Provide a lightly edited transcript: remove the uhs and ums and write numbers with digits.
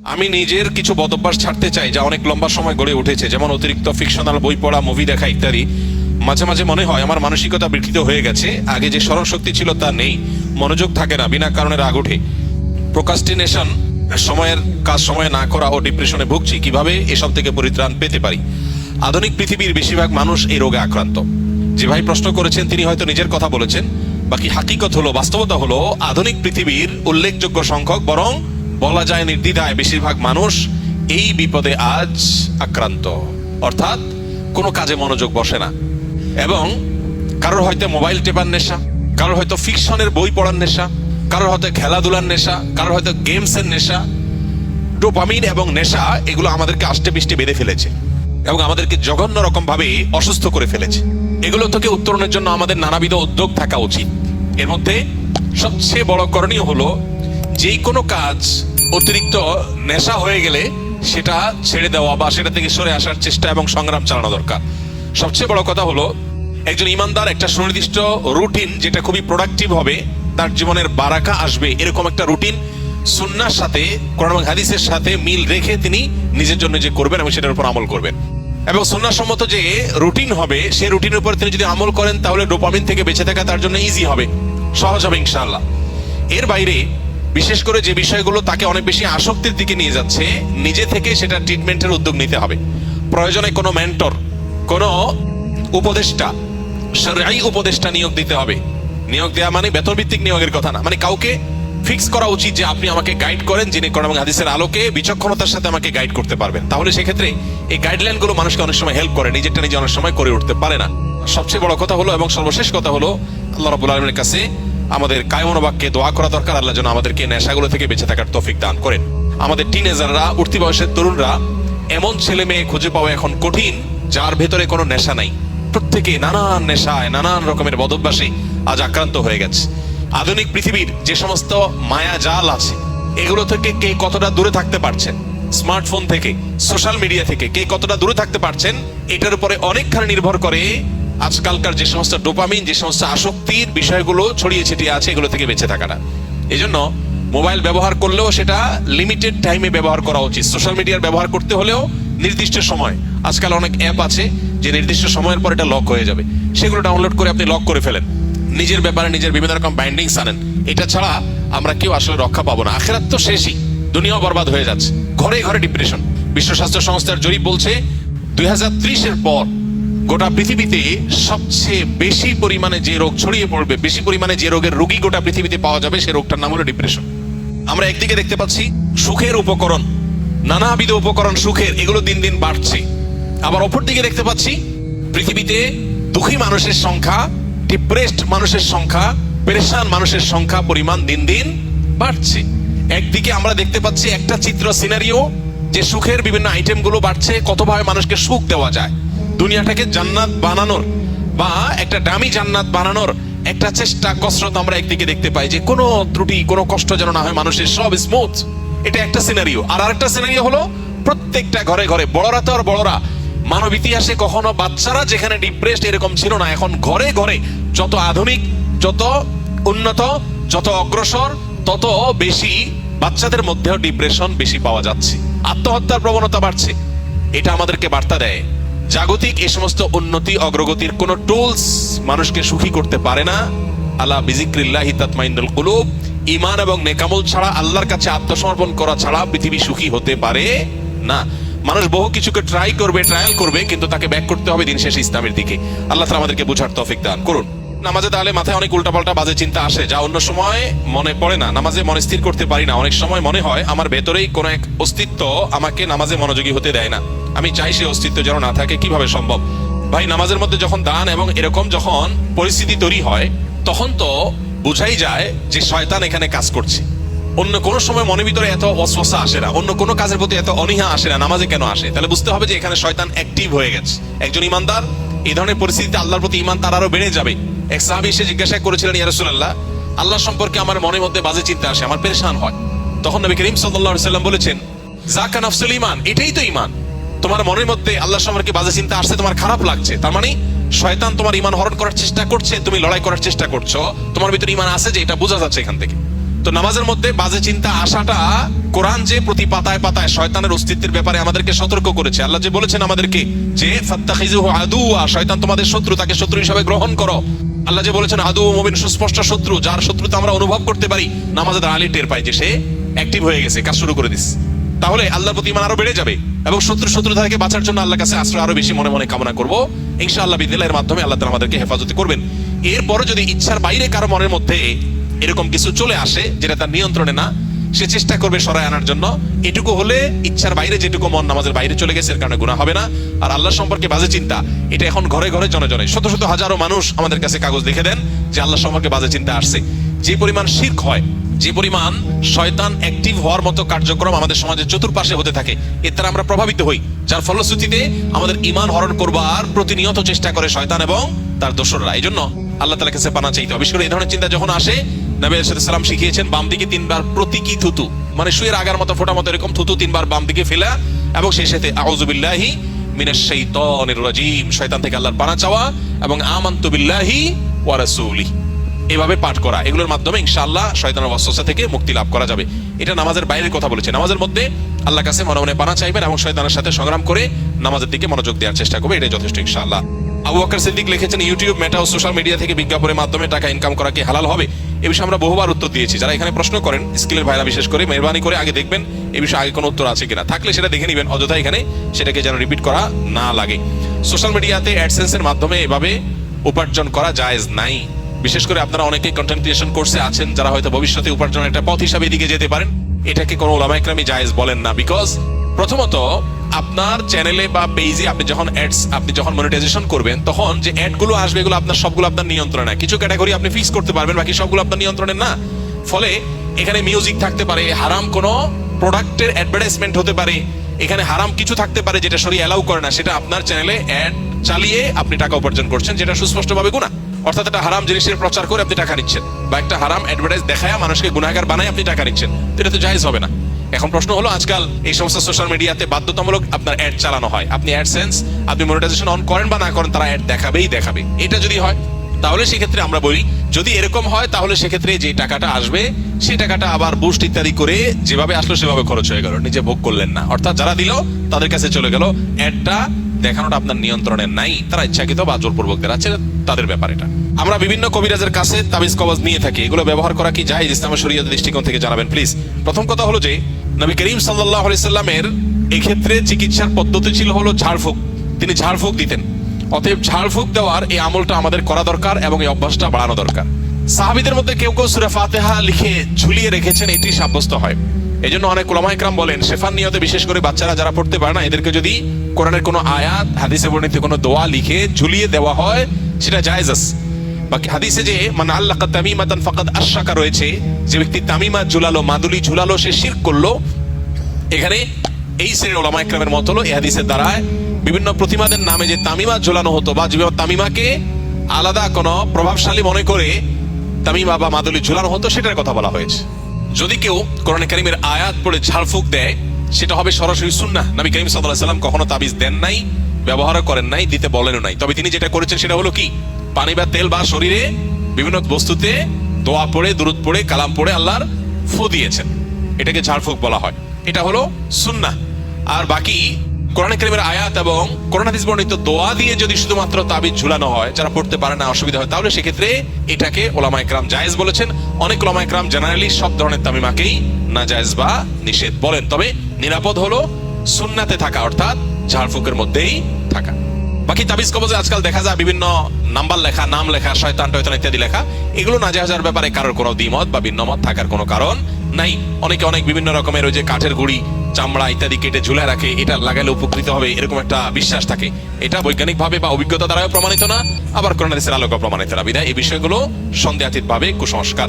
আমি নিজের কিছু বদভ্যাস ছাড়তে চাই যা অনেক লম্বা সময় গড়ে উঠেছে, যেমন অতিরিক্ত ফিকশনাল বই পড়া, মুভি দেখা ইত্যাদি। মাঝে মাঝে মনে হয় আমার মানসিকতা বিকৃত হয়ে গেছে, আগে যে স্মরণ শক্তি ছিল তা নেই, মনোযোগ থাকে না, বিনা কারণে রাগ ওঠে, প্রোক্রাস্টিনেশন, সময়ের কাজ সময়ে না করা ও ডিপ্রেশনে ভুগছি। কিভাবে এসব থেকে পরিত্রাণ পেতে পারি? আধুনিক পৃথিবীর বেশিরভাগ মানুষ এই রোগে আক্রান্ত। যে ভাই প্রশ্ন করেছেন তিনি হয়তো নিজের কথা বলেছেন, বাকি হাকিকত হলো, বাস্তবতা হলো আধুনিক পৃথিবীর উল্লেখযোগ্য সংখ্যক, বরং বলা যায় নির্দ্বিধায় বেশিরভাগ মানুষ এই বিপদে আজ আক্রান্ত। অর্থাৎ কোনো কাজে মনোযোগ বসে না, এবং কারোর হয়তো মোবাইল টেপার নেশা, কারোর হয়তো ফিকশনের বই পড়ার নেশা, কারোর হয়তো খেলাধুলার নেশা, কারোর হয়তো গেমসের নেশা। ডোপামিন এবং নেশা এগুলো আমাদেরকে আষ্টে পৃষ্ঠে বেঁধে ফেলেছে এবং আমাদেরকে জঘন্য রকম ভাবে অসুস্থ করে ফেলেছে। এগুলো থেকে উত্তরণের জন্য আমাদের নানাবিধ উদ্যোগ থাকা উচিত। এর মধ্যে সবচেয়ে বড় করণীয় হলো যে কোনো কাজ অতিরিক্ত নেশা হয়ে গেলে সেটা ছেড়ে দেওয়া বা সেটা থেকে সরে আসার চেষ্টা এবং সংগ্রাম চালানো দরকার। সবচেয়ে বড় কথা হলো একজন ইমানদার একটা সুনির্দিষ্ট রুটিন, যেটা খুবই প্রোডাক্টিভ হবে, তার জীবনের বারাকা আসবে, এরকম একটা রুটিন সুন্নাহর সাথে, কোরআন এবং হাদিসের সাথে মিল রেখে তিনি নিজের জন্য যে করবেন এবং সেটার উপর আমল করবেন। এবং সুন্নাহসম্মত যে রুটিন হবে সেই রুটিনের উপর তিনি যদি আমল করেন তাহলে ডোপামিন থেকে বেঁচে থাকা তার জন্য ইজি হবে, সহজ হবে ইনশাআল্লাহ। এর বাইরে বিশেষ করে যে বিষয়গুলো তাকে অনেক বেশি আসক্তির দিকে নিয়ে যাচ্ছে, নিজে থেকে সেটা ট্রিটমেন্টের উদ্যোগ নিতে হবে। প্রয়োজনে কোনো মেন্টর, কোনো উপদেষ্টা, শরঈ উপদেষ্টা নিয়োগ দিতে হবে। নিয়োগ দেওয়া মানে বেতন ভিত্তিক নিয়োগের কথা না, মানে কাউকে ফিক্স করা উচিত যে আপনি আমাকে গাইড করেন, যিনি কোরআন এবং হাদিসের আলোকে বিচক্ষণতার সাথে আমাকে গাইড করতে পারবেন। তাহলে সেক্ষেত্রে এই গাইডলাইন গুলো মানুষকে অনেক সময় হেল্প করে, নিজেরটা নিজে অনেক সময় করে উঠতে পারে না। সবচেয়ে বড় কথা হলো এবং সর্বশেষ কথা হলো আল্লাহ রাব্বুল আলামিনের কাছে আমাদের কায়মন বাক্যে দোয়া করা দরকার, আল্লাহ যেন আমাদেরকে নেশাগুলো থেকে বেঁচে থাকার তৌফিক দান করেন। আমাদের টিনেজাররা, উঠতি বয়সের তরুণরা, এমন ছেলে মেয়ে খুঁজে পাওয়া এখন কঠিন যার ভেতরে কোনো নেশা নাই। প্রত্যেকে নানান নেশায়, নানান রকমের বদভ্যাসে আজ আক্রান্ত হয়ে গেছে। আধুনিক পৃথিবীর যে সমস্ত মায়া জাল আছে এগুলো থেকে কে কতটা দূরে থাকতে পারছেন, স্মার্টফোন থেকে, সোশ্যাল মিডিয়া থেকে কে কতটা দূরে থাকতে পারছেন, এটার উপরে অনেকখানি নির্ভর করে আজকালকার যে সমস্ত ডোপামিন, যে সমস্ত আসক্তির বিষয়গুলো ছড়িয়ে ছিটিয়ে আছে এগুলো থেকে বেঁচে থাকাটা। এই জন্য মোবাইল ব্যবহার করলেও সেটা লিমিটেড টাইমে ব্যবহার করা উচিত। সোশ্যাল মিডিয়ার ব্যবহার করতে হলেও নির্দিষ্ট সময়। আজকাল অনেক অ্যাপ আছে যে নির্দিষ্ট সময়ের পর এটা লক হয়ে যাবে, সেগুলো ডাউনলোড করে আপনি লক করে ফেলেন। নিজের ব্যাপারে নিজের বিভিন্ন রকম বাইন্ডিংস আনেন। এটা ছাড়া আমরা কেউ আসলে রক্ষা পাবো না। আখিরাত তো শেষই, দুনিয়াও বরবাদ হয়ে যাচ্ছে। ঘরে ঘরে ডিপ্রেশন। বিশ্ব স্বাস্থ্য সংস্থার জরিপ বলছে 2030-এর পর গোটা পৃথিবীতে সবচেয়ে বেশি পরিমাণে যে রোগ ছড়িয়ে পড়বে, বেশি পরিমাণে যে রোগের রোগী গোটা পৃথিবীতে পাওয়া যাবে, সেই রোগটার নাম হলো ডিপ্রেশন। আমরা একদিকে দেখতে পাচ্ছি সুখের উপকরণ, নানাবিধ উপকরণ সুখের, এগুলো দিন দিন বাড়ছে। আবার অপর দিকে দেখতে পাচ্ছি পৃথিবীতে দুঃখী মানুষের সংখ্যা, ডিপ্রেসড মানুষের সংখ্যা, পেরেশান মানুষের সংখ্যা পরিমাণ দিন দিন বাড়ছে। একদিকে আমরা দেখতে পাচ্ছি একটা চিত্র সিনারিও যে সুখের বিভিন্ন আইটেম গুলো বাড়ছে, কতভাবে মানুষকে সুখ দেওয়া যায়, দুনিয়াটাকে জান্নাত বানানোর বা একটা দামি জান্নাত বানানোর একটা চেষ্টা, কসরত আমরা একদিকে দেখতে পাই, যে কোনো ত্রুটি, কোনো কষ্ট যেন না হয় মানুষের, সব স্মুথ। এটা একটা সিনারিও। আর আরেকটা সিনারিও হলো প্রত্যেকটা ঘরে ঘরে, বড়রা তো আর বড়রা, মানব ইতিহাসে কখনো বাচ্চারা যেখানে ডিপ্রেসড এরকম ছিল না, এখন ঘরে ঘরে যত আধুনিক, যত উন্নত, যত অগ্রসর, তত বেশি বাচ্চাদের মধ্যেও ডিপ্রেশন বেশি পাওয়া যাচ্ছে, আত্মহত্যার প্রবণতা বাড়ছে। এটা আমাদেরকে বার্তা দেয় জাগতিক এই সমস্ত উন্নতি অগ্রগতির কোন টুলস মানুষকে সুখী করতে পারে না। আলা বিজিক্রিল্লাহি তাতমাইন্নুল কুলুব, ঈমান এবং নেকামল ছাড়া, আল্লাহর কাছে আত্মসমর্পণ করা ছাড়া পৃথিবী সুখী হতে পারে না। মানুষ বহু কিছুকে ট্রাই করবে, ট্রায়াল করবে, কিন্তু তাকে ব্যাক করতে হবে দিন শেষে ইসলামের দিকে। আল্লাহ তাআলা আমাদেরকে বোঝার তৌফিক দান করুন। নামাজে তাহলে মাথায় অনেক উল্টাপাল্টা বাজে চিন্তা আসে, যা অন্য সময় মনে পড়ে না। নামাজে মনে স্থির করতে পারি না। অনেক সময় মনে হয় আমার ভেতরেই কোনো এক অস্তিত্ব আমাকে নামাজে মনোযোগী হতে দেয় না। আমি চাই সেই অস্তিত্ব যেন না থাকে। কিভাবে সম্ভব? ভাই, নামাজের মধ্যে যখন দান এবং এরকম যখন পরিস্থিতি তৈরি হয়, তখন তো বোঝাই যায় যে শয়তান এখানে কাজ করছে। অন্য কোনো সময় মনের ভিতরে এত ওয়াসওয়াসা আসে না, অন্য কোনো কাজের প্রতি এত অনীহা আসে না, নামাজে কেন আসে? তাহলে বুঝতে হবে যে এখানে শয়তান অ্যাক্টিভ হয়ে গেছে। একজন ইমানদার এই ধরনের পরিস্থিতিতে আল্লাহর প্রতি ঈমান তার আরো বেড়ে যাবে। এক সাহাবী এসে জিজ্ঞাসা করেছিলেন, ইয়া রাসূলুল্লাহ, আল্লাহ সম্পর্কে আমার মনের মধ্যে বাজে চিন্তা আসে, আমার পেরেশান হয়। তখন নবী করিম সাল্লাল্লাহু আলাইহি ওয়াসাল্লাম বলেছেন, যাকা নাফসুল ঈমান, এটাই তো ঈমান। তোমার মনের মধ্যে আল্লাহ সম্পর্কে বাজে চিন্তা আসছে, তোমার খারাপ লাগছে, তার মানে শয়তান তোমার ঈমান হরণ করার চেষ্টা করছে, তুমি লড়াই করার চেষ্টা করছো। তোমার ভিতরে ঈমান আছে যে, এটা বোঝা যাচ্ছে এখান থেকে। তো নামাজের মধ্যে বাজে চিন্তা আসাটা, কোরআন যে প্রতি পাতায় পাতায় শয়তানের অস্তিত্বের ব্যাপারে আমাদেরকে সতর্ক করেছে। আল্লাহ যে বলেছেন আমাদেরকে যে ফাত্তাখিযুহু আদুওয়া, শয়তান তোমাদের শত্রু, তাকে শত্রু হিসেবে গ্রহণ করো। আল্লাহ যে বলেছেন আদু মুবিন, সুস্পষ্ট শত্রু, যার শত্রুতা আমরা অনুভব করতে পারি, নামাজের আলী টের পাই যে সে অ্যাক্টিভ হয়ে গেছে, কাজ শুরু করে দিচ্ছে। তাহলে আল্লাহর প্রতি ঈমান আরো বেড়ে যাবে এবং শত্রুতা থেকে বাঁচার জন্য আল্লাহর কাছে আশ্রয় আরো বেশি মনে মনে কামনা করব। ইনশাআল্লাহ বিদিল্লাহর মাধ্যমে আল্লাহ তাআলা আমাদেরকে হেফাজত করবেন। এরপরে যদি ইচ্ছার বাইরে কারো মনের মধ্যে এরকম কিছু চলে আসে যেটা তার নিয়ন্ত্রণে না, সে চেষ্টা করবে সরায় আনার জন্য। এটুকু হলে ইচ্ছার বাইরে যেটুকু মন নামাজের বাইরে চলে গেছে, এর কারণে গুনাহ হবে না। আর আল্লাহ সম্পর্কে বাজে চিন্তা, এটা এখন ঘরে ঘরে জনে জনে শত শত হাজারো মানুষ আমাদের কাছে কাগজ লিখে দেন যে আল্লাহ সম্পর্কে বাজে চিন্তা আসছে। যে পরিমাণ শিরক হয়, যে পরিমাণ শয়তান অ্যাক্টিভ হওয়ার মতো কার্যক্রম আমাদের সমাজের চতুর্পাশে হতে থাকে, এর দ্বারা আমরা প্রভাবিত হই, যার ফলশ্রুতিতে আমাদের ঈমান হরণ করবার প্রতিনিয়ত চেষ্টা করে শয়তান এবং তার দোসররা। এই জন্য আল্লাহ তাআলার কাছে পানা চাইতে হবে। বিশেষ করে এই ধরনের চিন্তা যখন আসে, নবী সাল্লাল্লাহু আলাইহি ওয়াসাল্লাম শিখিয়েছেন বাম দিকে 3 বার প্রতীকী থুতু, মানে শুয়ের আগার মতো ফোঁটা মতো এরকম থুতু 3 বার বাম দিকে ফেলা, এবং সেই সাথে আউযু বিল্লাহি মিনাশ শাইতানির রাজিম, শয়তান থেকে আল্লাহর পানা চাওয়া, এবং আমানতু বিল্লাহি ওয়া রাসূলিহি, এভাবে পাঠ করা। এগুলোর মাধ্যমে ইনশাআল্লাহ শয়তানের ওয়াসওয়াসা থেকে মুক্তি লাভ করা যাবে। এটা নামাজের বাইরের কথা বলেছে। নামাজের মধ্যে আল্লাহর কাছে মনে মনে পানা চাইবেন এবং শয়তানের সাথে সংগ্রাম করে নামাজের দিকে মনোযোগ দেওয়ার চেষ্টা করবে, এটাই যথেষ্ট ইনশাআল্লাহ। আবু বকর সিদ্দিক লিখেছেন, ইউটিউব, মেটা ও সোশ্যাল মিডিয়া থেকে বিজ্ঞাপনের মাধ্যমে টাকা ইনকাম করা কি হালাল হবে? এই বিষয়ে আমরা বহুবার উত্তর দিয়েছি। যারা এখানে প্রশ্ন করেন, স্কিলের ভাইরা বিশেষ করে, মেহরবানি করে আগে দেখবেন এই বিষয়ে আগে কোনো উত্তর আছে কিনা, থাকলে সেটা দেখে নেবেন, অযথা এখানে সেটাকে যেন রিপিট করা না লাগে। সোশ্যাল মিডিয়াতে অ্যাডসেন্সের মাধ্যমে এভাবে উপার্জন করা জায়েজ নাই। বিশেষ করে আপনারা অনেকেই কন্টেন্ট ক্রিয়েশন কোর্সে আছেন, যারা হয়তো ভবিষ্যতে উপার্জনের একটা পথ হিসাবে এদিকে যেতে পারেন। এটাকে কোনো উলামা ইকরামই জায়েজ বলেন না। বিকজ প্রথমত আপনার চ্যানেলে বা পেজে আপনি যখন মনিটাইজেশন করবেন, তখন যে অ্যাড গুলো আসবে এগুলো আপনার সবগুলো আপনার নিয়ন্ত্রণে না। কিছু ক্যাটাগরি আপনি ফিক্স করতে পারবেন, বাকি সবগুলো আপনার নিয়ন্ত্রণে না। ফলে এখানে মিউজিক থাকতে পারে, হারাম কোনো প্রোডাক্টের অ্যাডভার্টাইজমেন্ট হতে পারে, এখানে হারাম কিছু থাকতে পারে যেটা শরীয়ত অ্যালাউ করে না, সেটা আপনার চ্যানেলে অ্যাড চালিয়ে আপনি টাকা উপার্জন করছেন, যেটা সুস্পষ্টভাবে গুনাহ। অর্থাৎ একটা হারাম জিনিসের প্রচার করে আপনি টাকা নিচ্ছেন, বা একটা হারাম অ্যাডভার্টাইজ দেখায় মানুষকে গুনাহগার বানায় আপনি টাকা নিচ্ছেন, এটা তো জায়েজ হবে না। এখন প্রশ্ন হলো, আজকাল এই সমস্ত সোশ্যাল মিডিয়াতে বাধ্যতামূলক আপনার অ্যাড চালানো হয়। আপনি অ্যাডসেন্স, আপনি মনিটাইজেশন অন করেন বা না করেন, তারা অ্যাড দেখাবে। এটা যদি হয়, তাহলে সেক্ষেত্রে আমরা বলি, যদি এরকম হয় তাহলে সেক্ষেত্রে যে টাকাটা আসবে সেই টাকাটা আবার বুস্ট ইত্যাদি করে যেভাবে আসলো সেভাবে খরচ হয়ে গেল, নিজে ভোগ করলেন না। অর্থাৎ যারা দিল তাদের কাছে চলে গেল, অ্যাডটা দেখানোটা আপনার নিয়ন্ত্রণে নাই, তারা ইচ্ছাকৃত বা জোরপূর্বক দেখাচ্ছে, তাদের ব্যাপার এটা। আমরা বিভিন্ন কবিরাজের কাছে তাবিজ কবজ নিয়ে থাকি, এগুলো ব্যবহার করা কি জায়েজ ইসলামের শরীয়তের দৃষ্টিকোণ থেকে জানাবেন প্লিজ। প্রথম কথা হলো যে নবী করিম সাল্লাল্লাহু আলাইহি সাল্লামের এই ক্ষেত্রে চিকিৎসার পদ্ধতি ছিল হলো ঝাড়ফুঁক, তিনি ঝাড়ফুঁক দিতেন। অতএব ঝাড়ফুঁক দেওয়ার এই আমলটা আমাদের করা দরকার এবং এই অভ্যাসটা বাড়ানো দরকার। সাহাবীদের মধ্যে কেউ কেউ সূরা ফাতিহা লিখে ঝুলিয়ে রেখেছেন, এটি সাব্যস্ত হয়। এই জন্য অনেক উলামা ইকরাম বলেন, শেফার নিয়তে বিশেষ করে বাচ্চারা যারা পড়তে পারে না, এদেরকে যদি কোরআনের কোনো আয়াত, হাদিসে বর্ণিত কোনো দোয়া লিখে ঝুলিয়ে দেওয়া হয়, সেটা জায়েজ আছে। বাকি হাদিসে যে মান আল্লাকা তামিমাতান ফাকাদ আশরাকা রয়েছে, যে ব্যক্তি তামিমা ঝুলালো, মাদুলি ঝুলালো, সে শিরক করলো। এখানে এই শ্রেণীর উলামা ইকরামের মত হলো, এই হাদিসের দ্বারায় বিভিন্ন প্রতিমাদের নামে যে তামিমা ঝুলানো হতো, বা তামিমাকে আলাদা কোনো প্রভাবশালী মনে করে তামিমা বা মাদুলি ঝুলানো হতো, সেটার কথা বলা হয়েছে। যদি কেউ কোরআনে কারীমের আয়াত পড়ে ঝাড়ফুঁক দেয়, সেটা হবে সরাসরি সুন্নাহ। নবী করিম সাল্লাল্লাহু আলাইহি সাল্লাম কখনো তাবিজ দেন নাই, ব্যবহারও করেন নাই, দিতে বলেনও নাই। তবে তিনি যেটা করেছেন সেটা হলো কি, পানি বা তেল বা শরীরে বিভিন্ন বস্তুতে দোয়া পড়ে, দুরূদ পড়ে, কালাম পড়ে আল্লাহর ফু দিয়েছেন, এটাকে ঝাড়ফুঁক বলা হয়। এটা হলো সুন্নাহ। আর বাকি কোরআনে কারীমের আয়াত এবং কোরআন হাদিস বর্ণিত দোয়া দিয়ে যদি শুধুমাত্র তাবিজ ঝুলানো হয়, যারা পড়তে পারে না, অসুবিধা হয়, তাহলে সেক্ষেত্রে এটাকে উলামা ইকরাম জায়েজ বলেছেন। অনেক উলামা ইকরাম জেনারেলি সব ধরনের তামিমাকেই নাজায়েজ বা নিষেধ বলেন। তবে নিরাপদ হলো সুন্নাতে থাকা, অর্থাৎ ঝাড়ফুঁকের মধ্যেই থাকা। বাকি তাবিজ কবজে আজকাল দেখা যায় বিভিন্ন নাম্বার লেখা, নাম লেখা, শয়তান টয়তান ইত্যাদি লেখা, এগুলো নাজায়েজের ব্যাপারে কারোর কোনো দ্বিমত বা ভিন্নমত থাকার কোনো কারণ নাই। অনেকে অনেক বিভিন্ন রকমের ওই যে কাঠের গুড়ি, চামড়া ইত্যাদি কেটে ঝুলে রাখে, এটা লাগালে উপকৃত হবে, এরকম একটা বিশ্বাস থাকে। এটা বৈজ্ঞানিকভাবে বা অভিজ্ঞতা দ্বারাও প্রমাণিত না, আবার কোরআন হাদিসের আলোকে প্রমাণিত না। বিধায় এই বিষয়গুলো সন্দেহাতীত ভাবে কুসংস্কার।